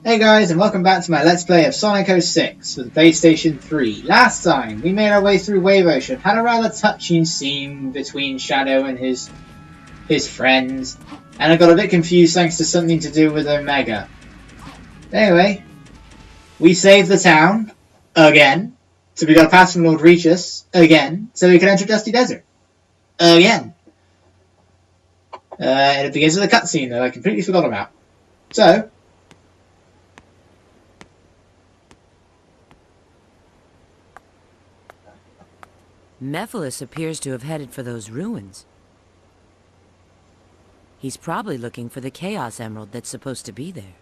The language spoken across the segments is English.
Hey guys, and welcome back to my Let's Play of Sonic 06 for the PlayStation 3. Last time, we made our way through Wave Ocean, had a rather touching scene between Shadow and his friends, and I got a bit confused thanks to something to do with Omega. Anyway, we saved the town, again, so we got a pass from Lord Regis, again, so we can enter Dusty Desert, again. And it begins with a cutscene that I completely forgot about. So, Mephiles appears to have headed for those ruins. He's probably looking for the Chaos Emerald that's supposed to be there.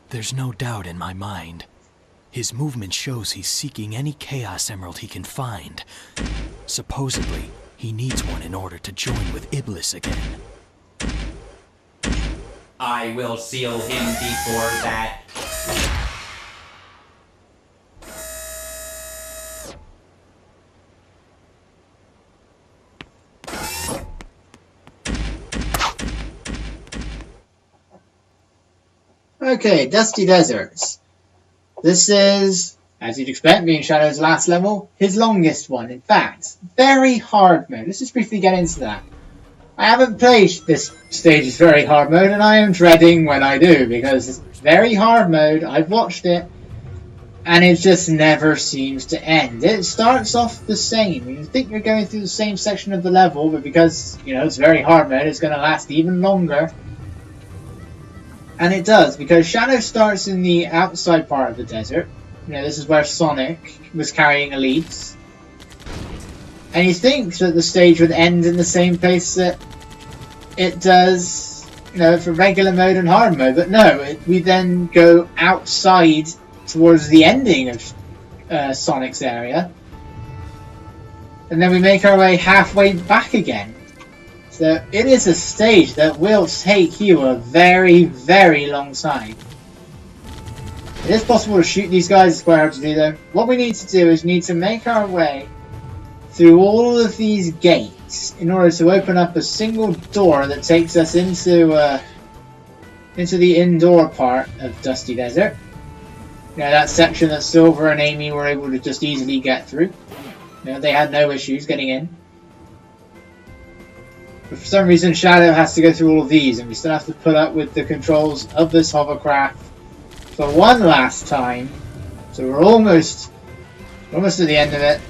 There's no doubt in my mind. His movement shows he's seeking any Chaos Emerald he can find. Supposedly, he needs one in order to join with Iblis again. I will seal him before that. okay, Dusty Deserts. This is, as you'd expect, being Shadow's last level, his longest one. In fact, very hard mode. Let's just briefly get into that. I haven't played this stage's very hard mode, and I am dreading when I do, because it's very hard mode. I've watched it, and it just never seems to end. It starts off the same. You think you're going through the same section of the level, but because, you know, it's very hard mode, it's going to last even longer. And it does, because Shadow starts in the outside part of the desert. You know, this is where Sonic was carrying Elites. And you think that the stage would end in the same place that it does, you know, for regular mode and hard mode. But no, we then go outside towards the ending of Sonic's area. And then we make our way halfway back again. So it is a stage that will take you a very, very long time. It is possible to shoot these guys, it's quite hard to do though. What we need to do is we need to make our way through all of these gates in order to open up a single door that takes us into the indoor part of Dusty Desert. You know, that section that Silver and Amy were able to just easily get through. You know, they had no issues getting in. But for some reason Shadow has to go through all of these, and we still have to put up with the controls of this hovercraft for one last time. So we're almost at the end of it.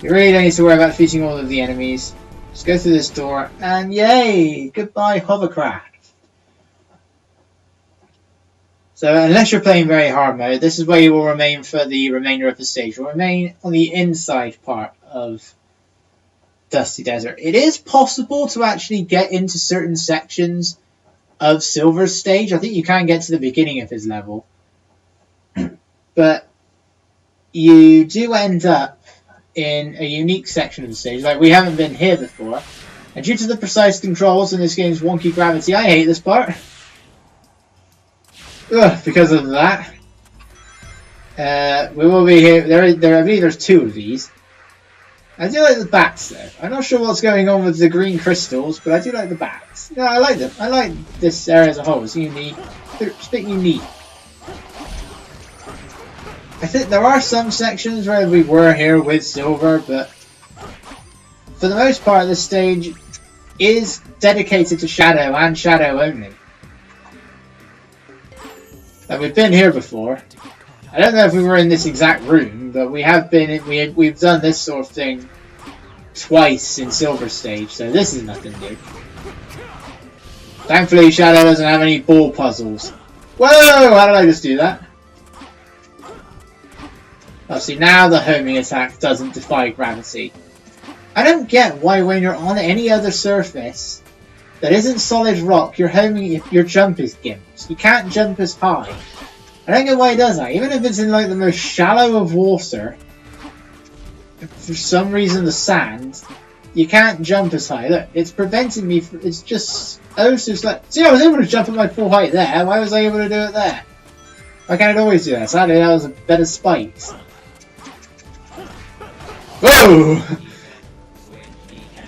You really don't need to worry about defeating all of the enemies. Just go through this door, and yay! Goodbye hovercraft! So unless you're playing very hard mode, this is where you will remain for the remainder of the stage. You'll remain on the inside part of Dusty Desert. It is possible to actually get into certain sections of Silver's stage. I think you can get to the beginning of his level. But you do end up in a unique section of the stage. Like, we haven't been here before. And due to the precise controls in this game's wonky gravity, I hate this part. Ugh, because of that. We will be here. I believe there's two of these. I do like the bats though. I'm not sure what's going on with the green crystals, but I do like the bats. No, I like them. I like this area as a whole. It's unique. It's a bit unique. I think there are some sections where we were here with Silver, but for the most part this stage is dedicated to Shadow and Shadow only. Like, we've been here before. I don't know if we were in this exact room, but we have been. We've done this sort of thing twice in Silver Stage, so this is nothing new. Thankfully, Shadow doesn't have any ball puzzles. Whoa! How did I just do that? Oh, see, now the homing attack doesn't defy gravity. I don't get why when you're on any other surface that isn't solid rock, your jump is gimped. You can't jump as high. I don't get why it does that. Even if it's in like the most shallow of water, for some reason the sand, you can't jump as high. Look, it's preventing me from, it's just, oh, so it's like, see, I was able to jump at my full height there. Why was I able to do it there? Why can't it always do that? Sadly, that was a better spikes. Whoa!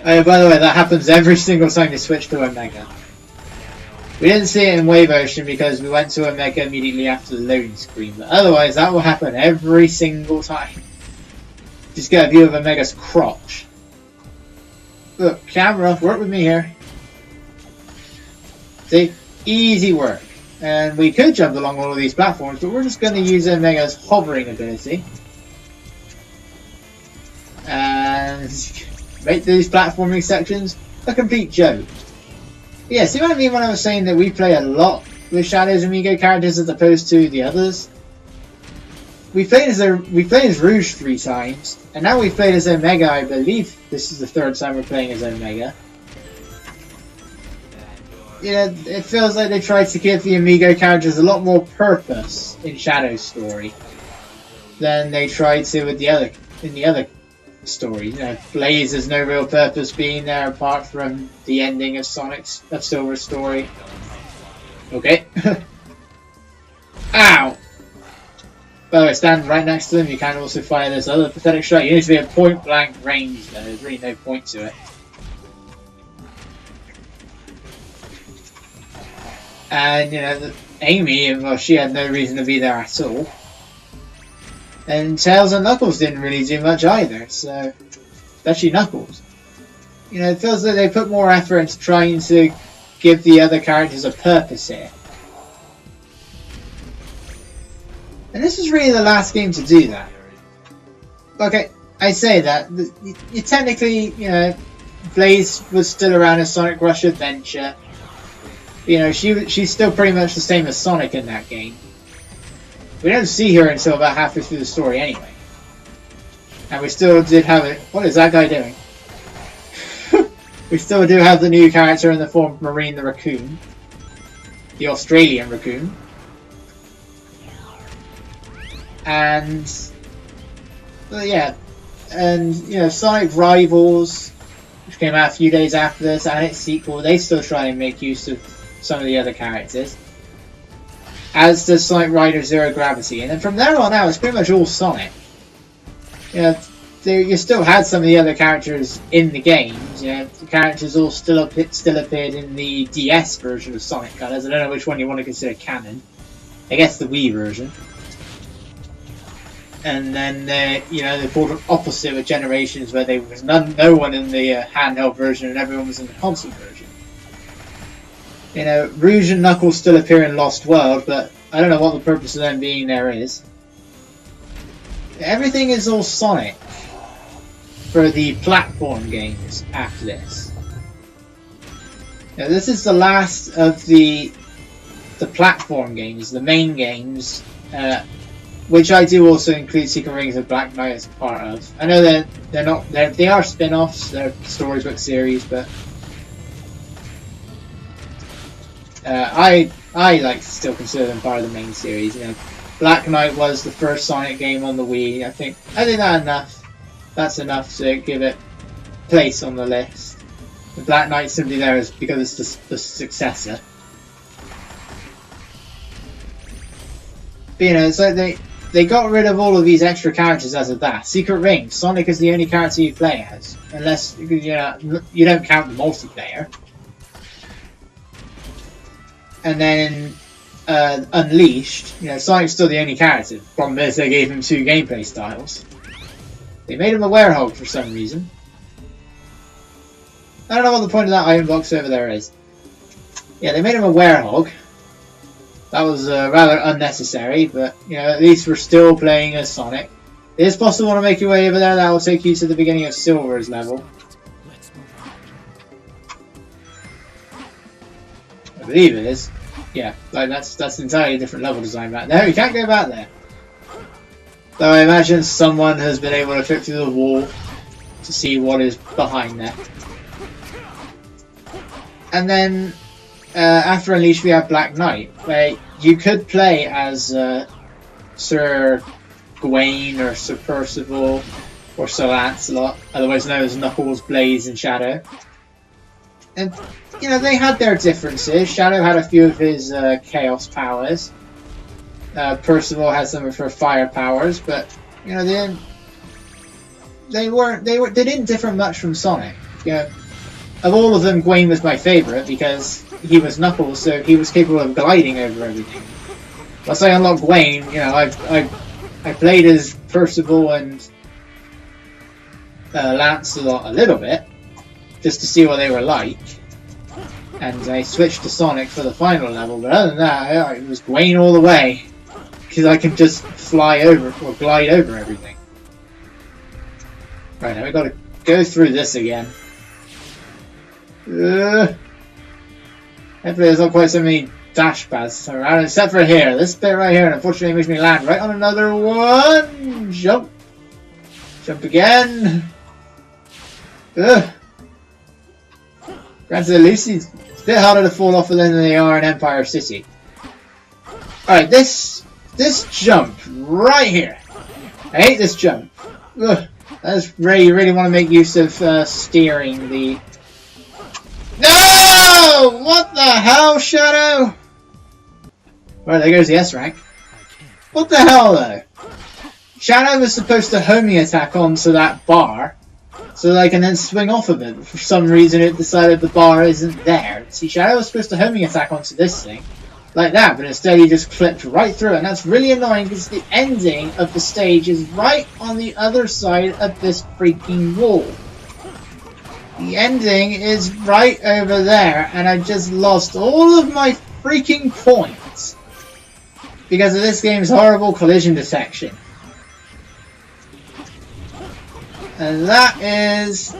Oh, by the way, that happens every single time you switch to Omega. We didn't see it in Wave Ocean because we went to Omega immediately after the loading screen, but otherwise that will happen every single time. Just get a view of Omega's crotch. Look, camera, work with me here. See? Easy work. And we could jump along all of these platforms, but we're just going to use Omega's hovering ability. And make these platforming sections a complete joke. Yeah, see what I mean when I was saying that we play a lot with Shadow's Amigo characters as opposed to the others? We played as Rouge 3 times, and now we've played as Omega. I believe this is the third time we're playing as Omega. You know, it feels like they tried to give the Amigo characters a lot more purpose in Shadow's story than they tried to with in the other story. You know, Blaze has no real purpose being there apart from the ending of Silver's story. Okay. Ow! By the way, stand right next to them. You can also fire this other pathetic shot. You need to be at point blank range though. There's really no point to it. And you know, Amy, well, she had no reason to be there at all. And Tails and Knuckles didn't really do much either, so... Especially Knuckles. You know, it feels like they put more effort into trying to give the other characters a purpose here. And this was really the last game to do that. Okay, I say that. You technically, you know, Blaze was still around as Sonic Rush Adventure. You know, she's still pretty much the same as Sonic in that game. We don't see her until about halfway through the story anyway. And we still did have it. What is that guy doing? We still do have the new character in the form of Marine the Raccoon. The Australian Raccoon. And... well, yeah. And, you know, Sonic Rivals, which came out a few days after this, and its sequel, they still try and make use of some of the other characters. As does Sonic Rider Zero Gravity. And then from there on out, it's pretty much all Sonic. You know, you still had some of the other characters in the games. You know, the characters all still appeared in the DS version of Sonic Colors. I don't know which one you want to consider canon. I guess the Wii version. And then, you know, they pulled an opposite with Generations, where there was no one in the handheld version and everyone was in the console version. You know, Rouge and Knuckles still appear in Lost World, but I don't know what the purpose of them being there is. Everything is all Sonic for the platform games after this. Now, this is the last of the platform games, the main games, which I do also include Secret Rings of Black Knight as part of. I know they are spin-offs, they're storybook series, but I like to still consider them part of the main series. You know, Black Knight was the first Sonic game on the Wii. I think that's enough. That's enough to give it place on the list. The Black Knight's simply there because it's the successor. But, you know, so they got rid of all of these extra characters as of that. Secret Rings, Sonic is the only character you play as, unless you don't count the multiplayer. And then Unleashed, you know, Sonic's still the only character. Problem is they gave him 2 gameplay styles. They made him a werehog for some reason. I don't know what the point of that iron box over there is. Yeah, they made him a werehog. That was rather unnecessary, but, you know, at least we're still playing as Sonic. It is possible to make your way over there. That will take you to the beginning of Silver's level. I believe it is. Yeah, like that's an entirely different level design back there. You can't go back there. Though I imagine someone has been able to fit through the wall to see what is behind there. And then after Unleashed we have Black Knight, where you could play as Sir Gawain or Sir Percival or Sir Lancelot, otherwise known as Knuckles, Blaze and Shadow. And, you know, they had their differences. Shadow had a few of his chaos powers. Percival had some of her fire powers, but, you know, they didn't differ much from Sonic. You know, of all of them, Gawain was my favourite because he was Knuckles, so he was capable of gliding over everything. Once I unlocked Wayne, you know, I played as Percival and Lancelot a little bit, just to see what they were like. And I switched to Sonic for the final level, but other than that, it was Wayne all the way. Because I can just fly over, or glide over everything. Right, now we gotta go through this again. Hopefully there's not quite so many dash paths around, except for here. This bit right here, unfortunately, makes me land right on another one. Jump. Jump again. Granted, at least it's a bit harder to fall off than they are in Empire City. Alright, this jump right here. I hate this jump. That's where you really want to make use of steering the... No! What the hell, Shadow? Well, there goes the S rank. What the hell, though? Shadow was supposed to homing attack onto that bar, so that I can then swing off of it. But for some reason, it decided the bar isn't there. See, Shadow was supposed to homing attack onto this thing, like that, but instead he just clipped right through it, and that's really annoying because the ending of the stage is right on the other side of this freaking wall. The ending is right over there, and I just lost all of my freaking points because of this game's horrible collision detection. And that is...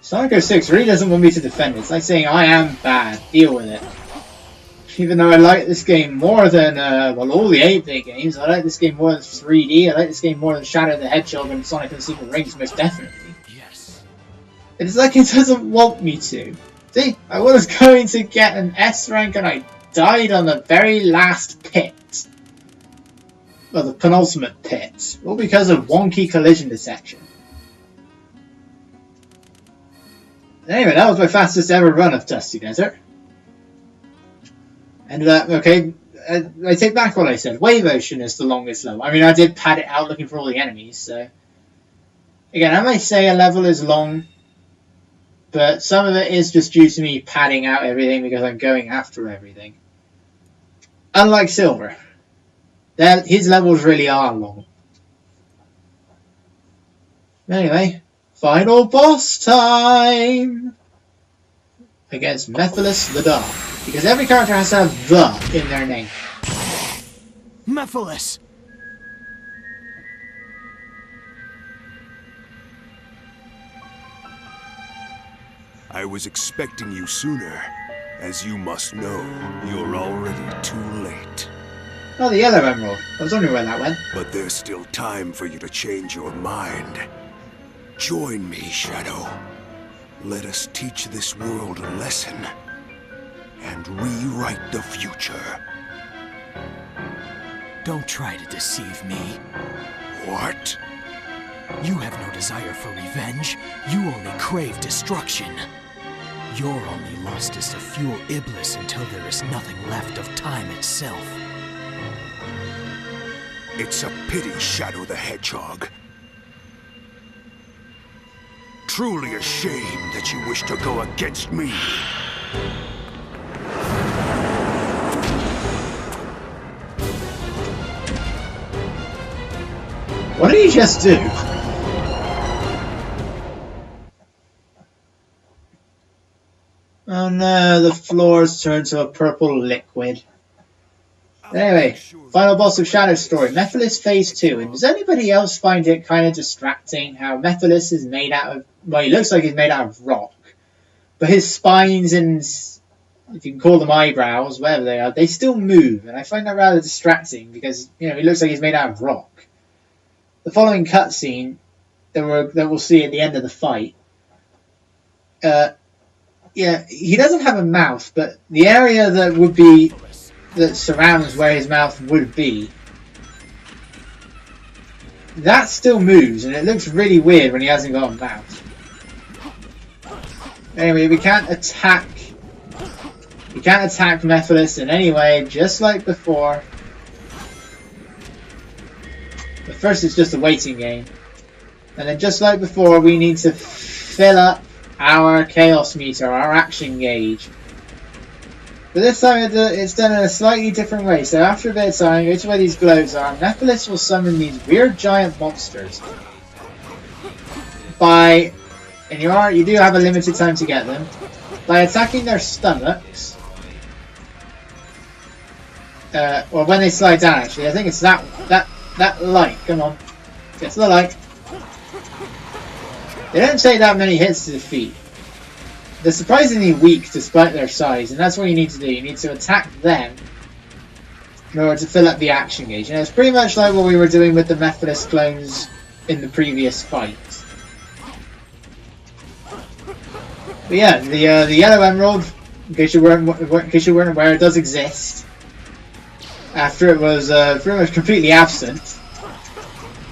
Sonic 06 really doesn't want me to defend it. It's like saying, I am bad, deal with it. Even though I like this game more than, well, all the 8-bit games. I like this game more than 3D. I like this game more than Shadow the Hedgehog and Sonic and the Secret Rings, most definitely. Yes. It's like it doesn't want me to. See, I was going to get an S rank and I died on the very last pit. Well, the penultimate pit. All because of wonky collision detection. Anyway, that was my fastest ever run of Dusty Desert. And, okay, I take back what I said. Wave Ocean is the longest level. I mean, I did pad it out looking for all the enemies, so... Again, I might say a level is long, but some of it is just due to me padding out everything because I'm going after everything. Unlike Silver. His levels really are long. Anyway, final boss time! Against Mephiles the Dark. Because every character has to have the in their name. Mephiles! I was expecting you sooner. As you must know, you're already too late. Oh, the Yellow Emerald. I was wondering where that went. But there's still time for you to change your mind. Join me, Shadow. Let us teach this world a lesson. And rewrite the future. Don't try to deceive me. What? You have no desire for revenge. You only crave destruction. Your only lust is to fuel Iblis until there is nothing left of time itself. It's a pity, Shadow the Hedgehog. Truly a shame that you wish to go against me. What did he just do? Oh no, the floor's turned to a purple liquid. Anyway, final boss of Shadow Story, Mephiles Phase 2. And does anybody else find it kind of distracting how Mephiles is made out of... Well, he looks like he's made out of rock. But his spines and... if you can call them eyebrows, whatever they are, they still move. And I find that rather distracting because, you know, he looks like he's made out of rock. The following cutscene that we'll see at the end of the fight, yeah, he doesn't have a mouth, but the area that surrounds where his mouth would be, that still moves, and it looks really weird when he hasn't got a mouth. Anyway, we can't attack Mephiles in any way, just like before. But first it's just a waiting game. And then just like before, we need to fill up our chaos meter, our action gauge. But this time it's done in a slightly different way. So after a bit of time, go to where these globes are. Mephiles will summon these weird giant monsters. And you do have a limited time to get them. By attacking their stomachs. Or when they slide down, actually. I think it's that light. Come on. Get to the light. They don't take that many hits to defeat. They're surprisingly weak despite their size, and that's what you need to do. You need to attack them in order to fill up the action gauge. And it's pretty much like what we were doing with the Mephiles clones in the previous fight. But yeah, the yellow emerald, in case you weren't aware, it does exist. After it was pretty much completely absent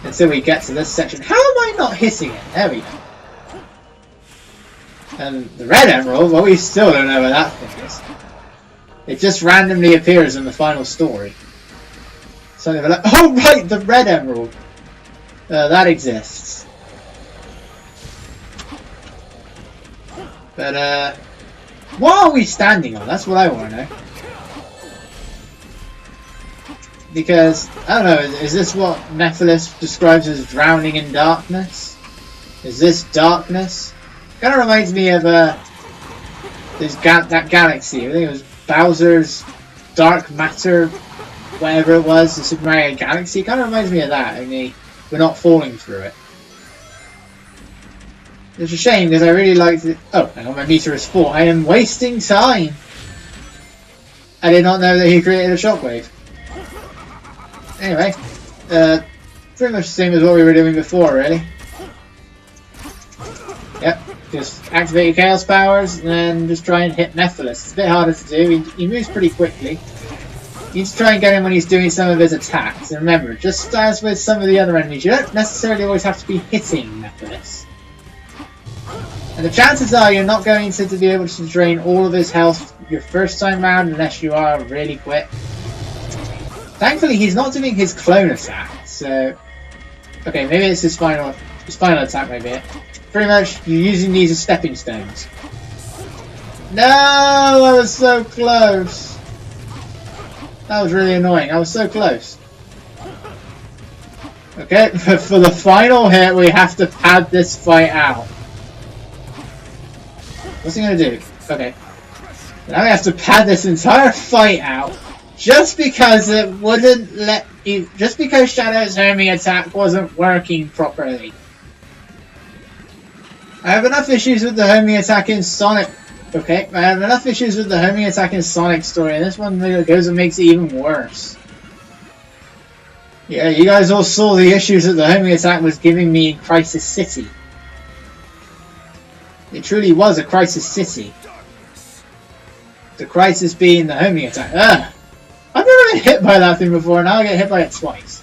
until we get to this section. How am I not hitting it? There we go. And the red emerald, well, we still don't know where that thing is. It just randomly appears in the final story. So they're like, oh right, the red emerald. That exists. But what are we standing on? That's what I want to know. Because, I don't know, is this what Mephiles describes as drowning in darkness? Is this darkness? Kind of reminds me of that galaxy. I think it was Bowser's Dark Matter, whatever it was, the Super Mario Galaxy. Kind of reminds me of that, only we're not falling through it. It's a shame because I really liked it. Oh, hang on, my meter is full. I am wasting time. I did not know that he created a shockwave. Anyway, pretty much the same as what we were doing before, really. Yep, just activate your chaos powers and then just try and hit Mephiles. It's a bit harder to do. He moves pretty quickly. You need to try and get him when he's doing some of his attacks. And remember, just as with some of the other enemies, you don't necessarily always have to be hitting Mephiles. And the chances are you're not going to be able to drain all of his health your first time round unless you are really quick. Thankfully, he's not doing his clone attack, so... Okay, maybe it's his final attack, maybe. Pretty much, you're using these as stepping stones. No! I was so close! That was really annoying. I was so close. Okay, for the final hit, we have to pad this fight out. What's he gonna do? Okay. Now we have to pad this entire fight out. Just because it wouldn't let you... Just because Shadow's homing attack wasn't working properly. I have enough issues with the homing attack in Sonic... Okay, I have enough issues with the homing attack in Sonic story, and this one goes and makes it even worse. Yeah, you guys all saw the issues that the homing attack was giving me in Crisis City. It truly was a Crisis City. The crisis being the homing attack. Ugh! I've never been hit by that thing before, now I get hit by it twice.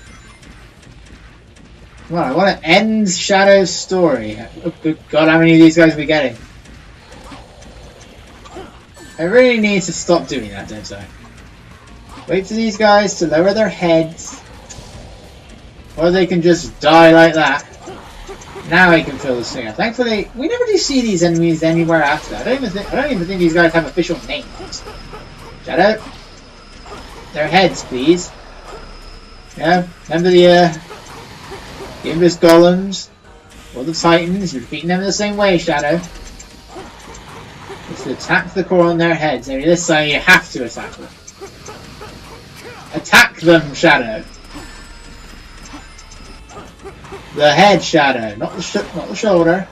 Come on, I want to end Shadow's story. Oh, good God, how many of these guys are we getting? I really need to stop doing that, don't I? Wait for these guys to lower their heads. Or they can just die like that. Now I can fill this thing up. Thankfully, we never do see these enemies anywhere after that. I don't even think these guys have official names. Shadow. Their heads, please. Yeah, remember the Invis Golems, or the Titans, you're defeating them in the same way, Shadow. Just attack the core on their heads. Maybe this time you have to attack them. Attack them, Shadow. The head, Shadow, not the shoulder.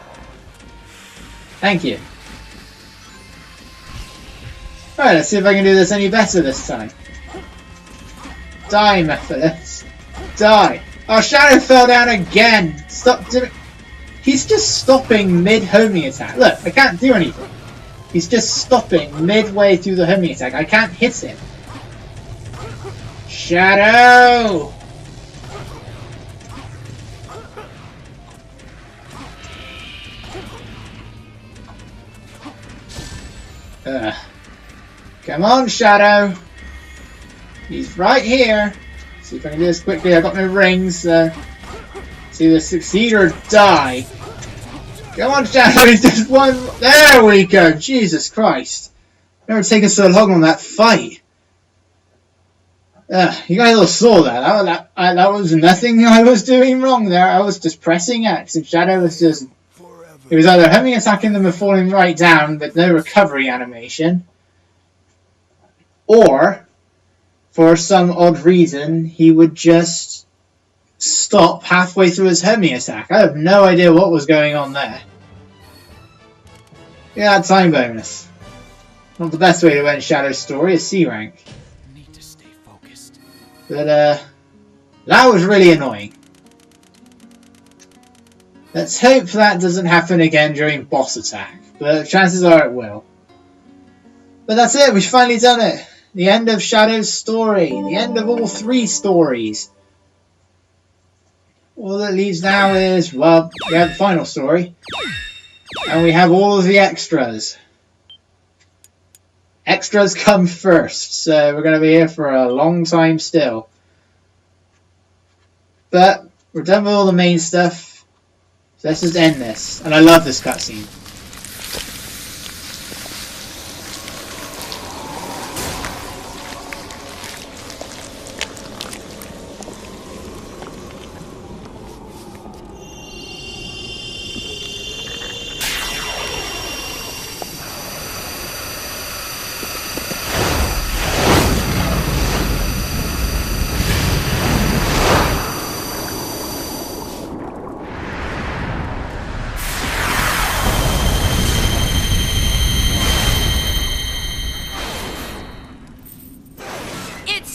Thank you. Alright, let's see if I can do this any better this time. Die, Mephiles. Die. Oh, Shadow fell down again. Stop doing... He's just stopping mid-homing attack. Look, I can't do anything. He's just stopping midway through the homing attack. I can't hit him. Shadow! Come on, Shadow. He's right here. See if I can do this quickly. I've got my rings. To either succeed or die. Come on, Shadow, he's just one. There we go. Jesus Christ. Never taken so long on that fight. You got a little sore there. That was nothing I was doing wrong there. I was just pressing X, and Shadow was just... He was either homing attacking them and falling right down with no recovery animation, or, for some odd reason, he would just stop halfway through his homing attack. I have no idea what was going on there. Yeah, time bonus. Not the best way to end Shadow's story, a C rank. Need to stay focused. But, that was really annoying. Let's hope that doesn't happen again during boss attack, but chances are it will. But that's it, we've finally done it. The end of Shadow's story. The end of all 3 stories. All that leaves now is, well, we have the final story. And we have all of the extras. Extras come first, so we're going to be here for a long time still. But we're done with all the main stuff. So let's just end this. And I love this cutscene.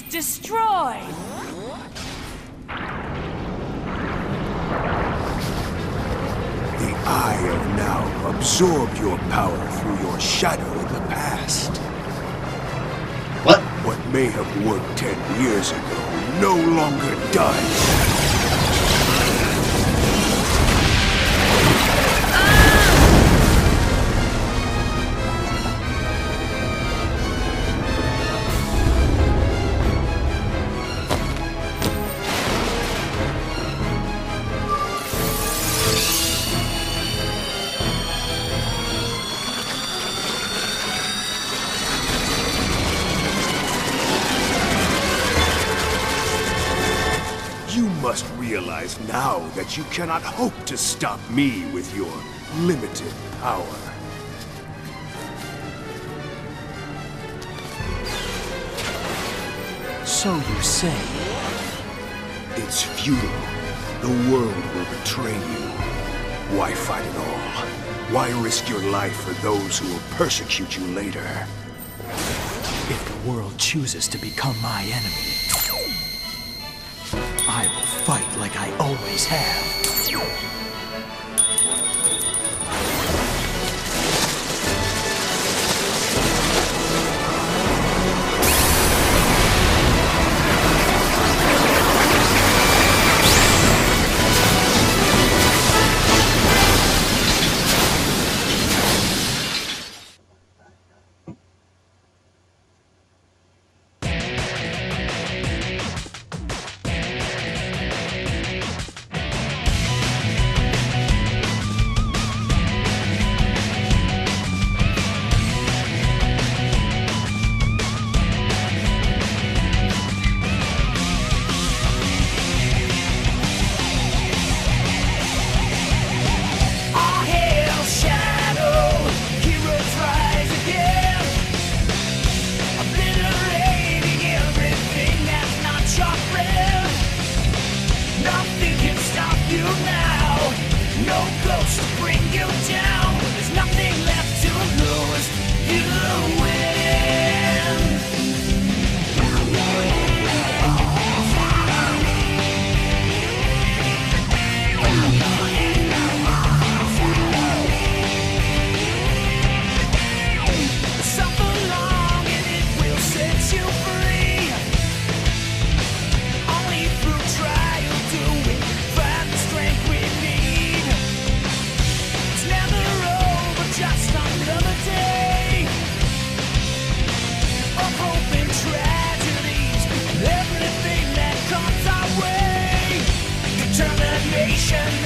Destroyed! The Eye of Now absorbed your power through your shadow in the past. What? What may have worked 10 years ago no longer does. You must realize now that you cannot hope to stop me with your limited power. So you say. It's futile. The world will betray you. Why fight at all? Why risk your life for those who will persecute you later? If the world chooses to become my enemy, I will fight like I always have.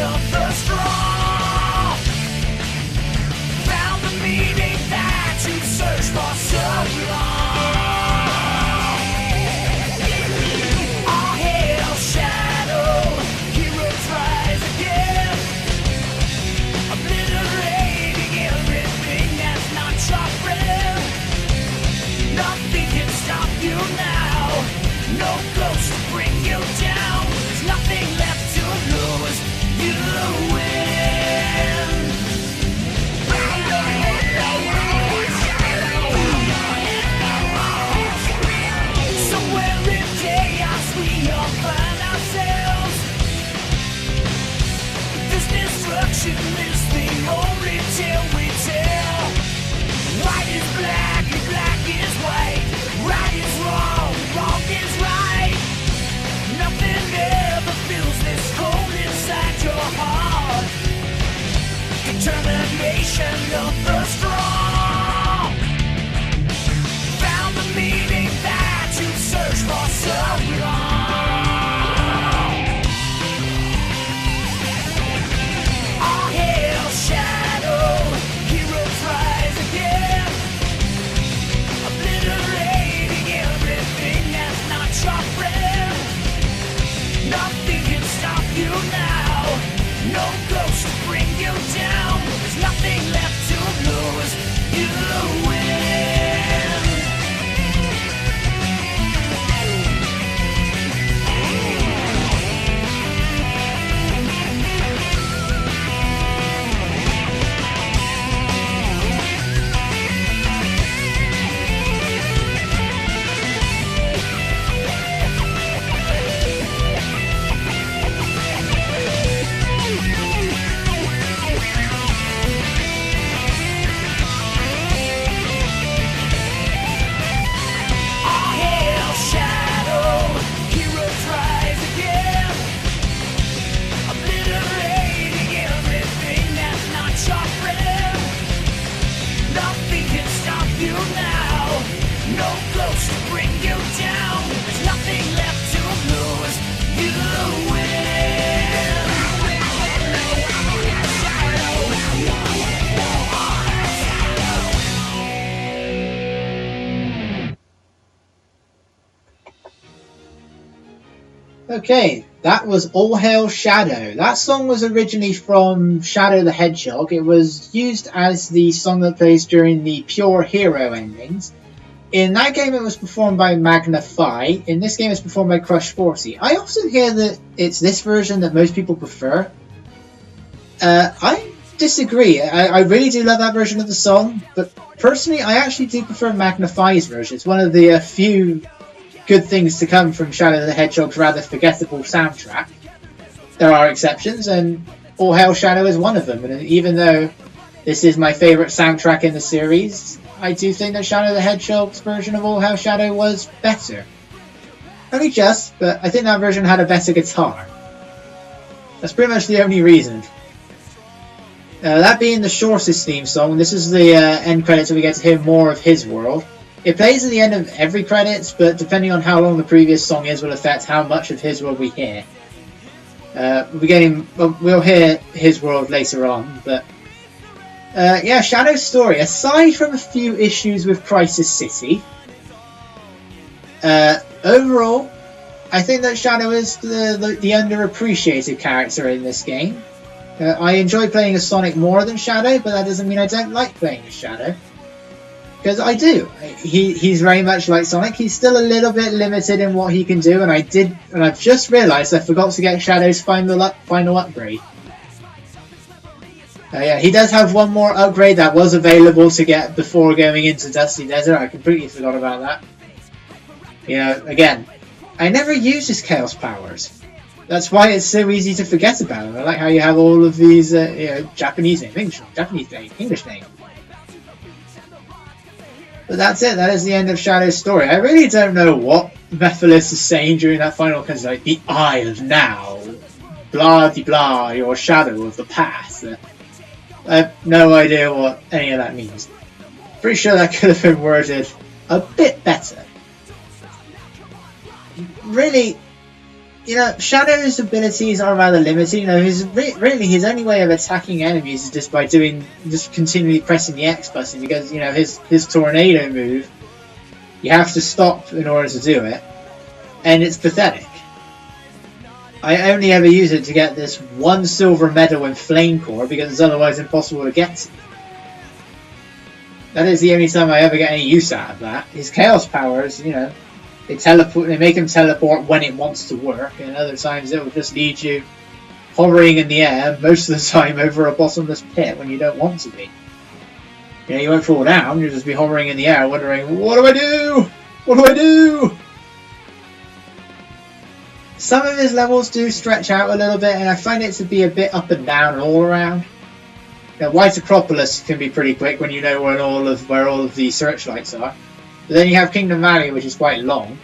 Of the strong. Nothing can stop you now. No ghost to bring you down. There's nothing left to lose. You win. Somewhere in chaos we all find ourselves. This destruction is the only tale we tell. White is black and black is white. Right is wrong, wrong is right. Nothing ever feels this cold inside your heart. Determination of the strong. Found the meaning that you've searched for so long. All hail shadow, heroes rise again. Obliterating everything that's not your friend. Nothing can stop you now. No ghost to bring you down. There's nothing left to lose. You win. All hail shadow, heroes rise again. Obliterating everything that's not your friend. Nothing can stop you now. No ghost to bring you down. There's nothing left to lose. You win. Okay, that was All Hail Shadow. That song was originally from Shadow the Hedgehog. It was used as the song that plays during the Pure Hero endings. In that game it was performed by Magna Phi. In this game it's performed by Crush 40. I often hear that it's this version that most people prefer. I disagree. I really do love that version of the song, but personally I actually do prefer Magna Phi's version. It's one of the few good things to come from Shadow the Hedgehog's rather forgettable soundtrack. There are exceptions, and All Hail Shadow is one of them. And even though this is my favourite soundtrack in the series, I do think that Shadow the Hedgehog's version of All Hail Shadow was better. Only just, but I think that version had a better guitar. That's pretty much the only reason. That being the shortest theme song, this is the end credits where we get to hear more of his world. It plays at the end of every credits, but depending on how long the previous song is will affect how much of his world we hear. We'll hear his world later on, but yeah, Shadow's story. Aside from a few issues with Crisis City, overall, I think that Shadow is the underappreciated character in this game. I enjoy playing as Sonic more than Shadow, but that doesn't mean I don't like playing as Shadow. Because I do. He's very much like Sonic. He's still a little bit limited in what he can do, and I've just realised I forgot to get Shadow's final upgrade. Yeah, he does have one more upgrade that was available to get before going into Dusty Desert. I completely forgot about that. You know, again, I never use his Chaos powers. That's why it's so easy to forget about him. I like how you have all of these Japanese name, English name, Japanese name, English name. But that's it. That is the end of Shadow's story. I really don't know what Mephiles is saying during that final, because like the eye of now, blah de blah, your shadow of the past. I have no idea what any of that means. Pretty sure that could have been worded a bit better. Really, you know, Shadow's abilities are rather limited. You know, his only way of attacking enemies is just by just continually pressing the X button, because, you know, his tornado move, you have to stop in order to do it, and it's pathetic. I only ever use it to get this one silver medal in Flame Core, because it's otherwise impossible to get to. That is the only time I ever get any use out of that. His chaos powers, you know, they make him teleport when it wants to work, and other times it will just lead you hovering in the air most of the time over a bottomless pit when you don't want to be. You know, you won't fall down, you'll just be hovering in the air wondering, what do I do? What do I do? Some of his levels do stretch out a little bit, and I find it to be a bit up and down all around. Now, White Acropolis can be pretty quick when you know where all of the searchlights are. But then you have Kingdom Valley, which is quite long.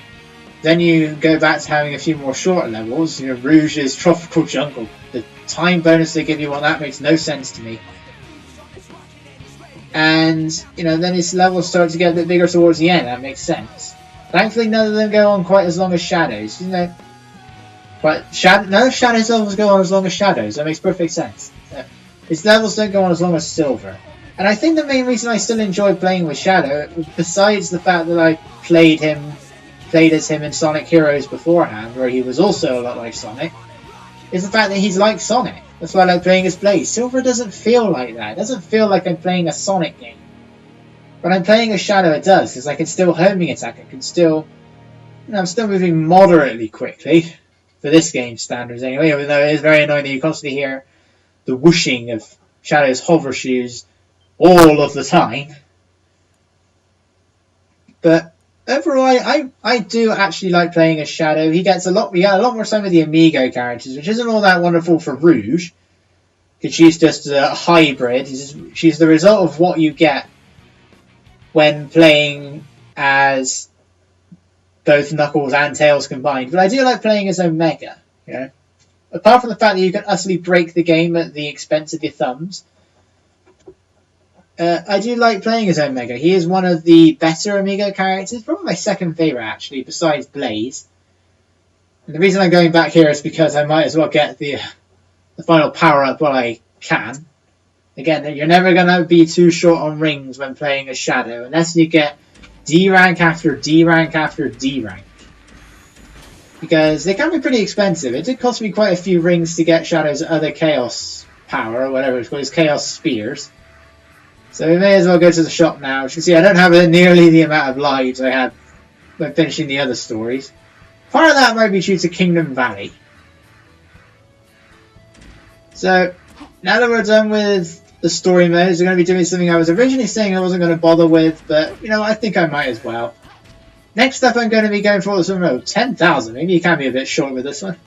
Then you go back to having a few more short levels. You know, Rouge's Tropical Jungle. The time bonus they give you on that makes no sense to me. And, you know, then his levels start to get a bit bigger towards the end. That makes sense. Thankfully, none of them go on quite as long as Shadows. You know, but none of Shadows levels go on as long as Shadows. That makes perfect sense. His levels don't go on as long as Silver. And I think the main reason I still enjoy playing with Shadow, besides the fact that I played as him in Sonic Heroes beforehand, where he was also a lot like Sonic, is the fact that he's like Sonic. That's why I like playing as Blaze. Silver doesn't feel like that. It doesn't feel like I'm playing a Sonic game. When I'm playing as Shadow, it does, because I can still homing attack. I can still, you know, I'm still moving moderately quickly, for this game's standards anyway, even though it is very annoying that you constantly hear the whooshing of Shadow's hover shoes all of the time. But overall, I do actually like playing as Shadow. We get a lot more time with the Amigo characters, which isn't all that wonderful for Rouge, because she's just a hybrid. She's the result of what you get when playing as both Knuckles and Tails combined. But I do like playing as Omega, you know. Apart from the fact that you can utterly break the game at the expense of your thumbs, I do like playing as Omega. He is one of the better Amigo characters, probably my second favourite actually, besides Blaze. And the reason I'm going back here is because I might as well get the final power-up while I can. Again, you're never going to be too short on rings when playing as Shadow, unless you get D rank after D rank after D rank. Because they can be pretty expensive. It did cost me quite a few rings to get Shadow's other Chaos power, or whatever it's called, his Chaos Spears. So we may as well go to the shop now. As you can see, I don't have nearly the amount of lives I had when finishing the other stories. Part of that might be due to Kingdom Valley. So, now that we're done with the story modes, we're going to be doing something I was originally saying I wasn't going to bother with, but, you know, I think I might as well. Next up, I'm going to be going for some road 10,000. Maybe you can be a bit short with this one.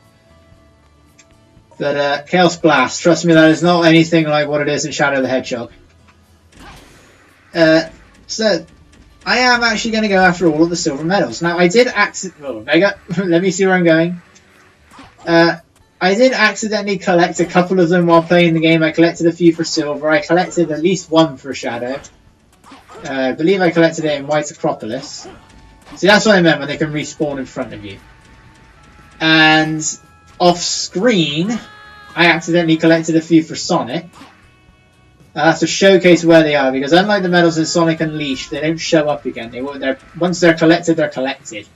But Chaos Blast, trust me, that is not anything like what it is in Shadow the Hedgehog. So, I am actually going to go after all of the silver medals. Now, I did let me see where I'm going. I did accidentally collect a couple of them while playing the game. I collected a few for silver. I collected at least one for Shadow. I believe I collected it in White Acropolis. See, that's what I meant when they can respawn in front of you. And off screen, I accidentally collected a few for Sonic. I'll have to showcase where they are, because unlike the medals in Sonic Unleashed, they don't show up again. Once they're collected, they're collected.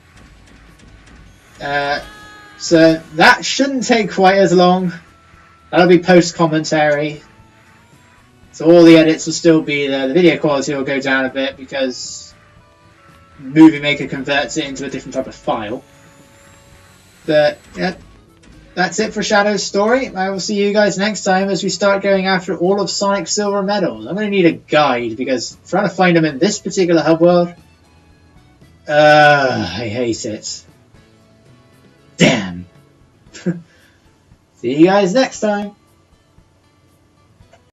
So that shouldn't take quite as long. That'll be post-commentary. So all the edits will still be there. The video quality will go down a bit because Movie Maker converts it into a different type of file. But yeah, that's it for Shadow's story. I will see you guys next time as we start going after all of Sonic's silver medals. I'm going to need a guide because trying to find them in this particular hub world, I hate it. Damn. See you guys next time.